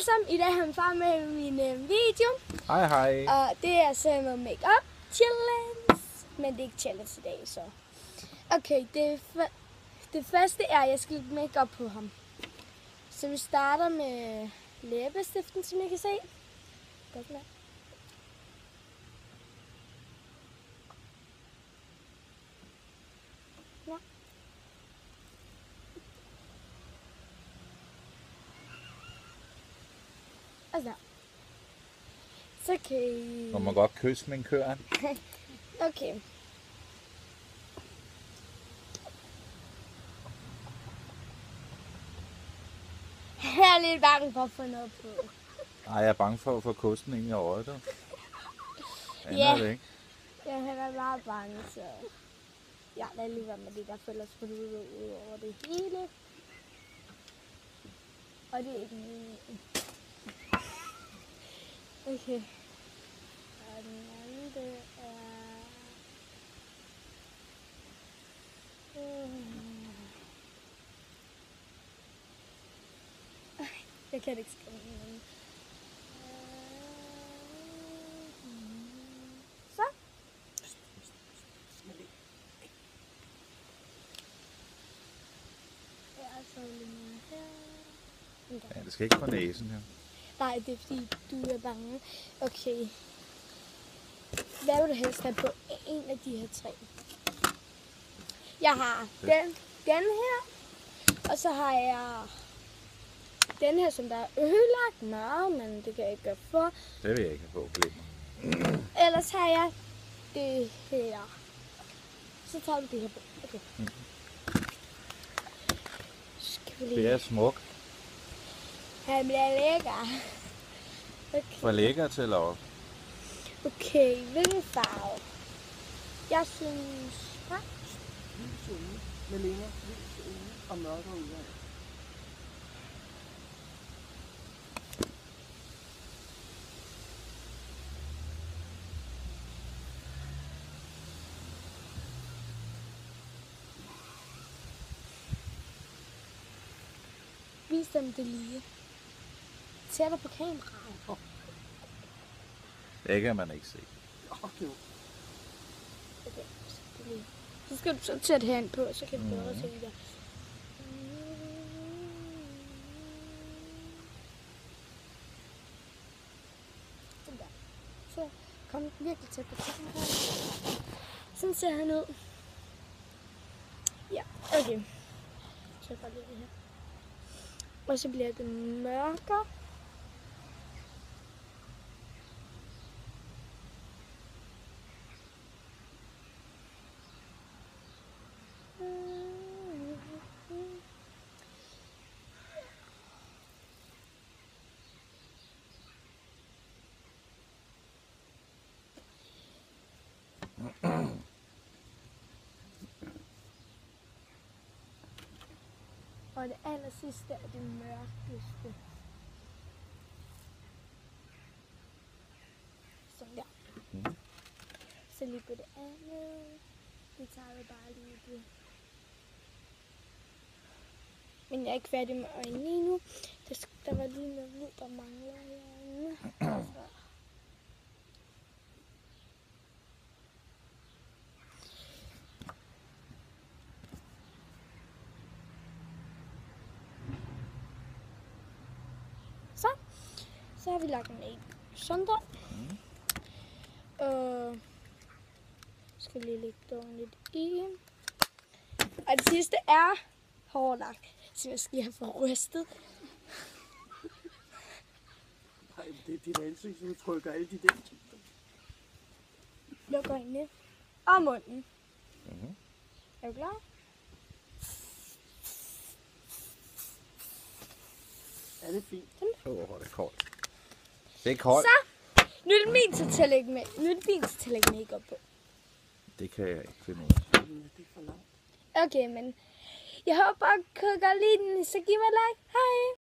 sammen. I dag har jeg far med min video. Hej hej. Og det er så noget make-up challenge. Men det er ikke challenge i dag, så. Okay, det første er, at jeg skal lægge make-up på ham. Så vi starter med læbestiften, som I kan se. Godt med. Ja. Og så kan I... Du må godt kysse min køren. Okay. Jeg er lidt bange for at få noget på. Nej, jeg er bange for at få kosten ind i øjet. Ja. Det ikke? Jeg er meget bange, så... Ja, lad lige være med det, der følger sig ud over det hele. Og det er ikke meningen. Okay. Og den anden, det er... Jeg kan ikke skrive den. Så. Så lige her. Ja, det skal ikke på næsen her. Nej, det er fordi, du er bange. Okay. Hvad vil du helst have på en af de her tre? Jeg har den her. Og så har jeg den her, som der er ødelagt meget, men det kan jeg ikke gøre for. Det vil jeg ikke have på problemer. Ellers har jeg det her. Så tager du det her på. Okay. Det er smukt. Han bliver lækker. Okay. For lækker til at... Okay, hvilken farve? Jeg synes... Lys unge med længere lys unge og mørkere udad. Vis dem det lige. Ser du på kameraet? Det kan man ikke se. Okay. Okay, så skal du så sætte herinde på, så kan du bedre se det. Sådan der. Så kom virkelig tæt på kameraet. Sådan ser han ud. Ja, okay. Så jeg bare lige det her. Og så bliver det mørkere. Og det aller sidste er det mørkeste. Sådan der. Så lige på det andet. Det tager vi bare lige det. Men jeg er ikke færdig med øjnene endnu. Der var lige noget hvid, der mangler i øjnene. Så har vi lagt den i sådan der. Og skal lige lægge det lidt i. Og det sidste er hårlak, som jeg skal have få rystet. Nej, det er dit ansigtsudtryk og alle de der ting. Luk øjnene og munden. Er du klar? Er det fint? Det er koldt. Det er koldt. Så, nu er det min tur til at lægge make-up på. Det kan jeg ikke finde ud af. Det er for langt. Okay, men jeg håber, at I kan godt lide den, så giv mig et like. Hej!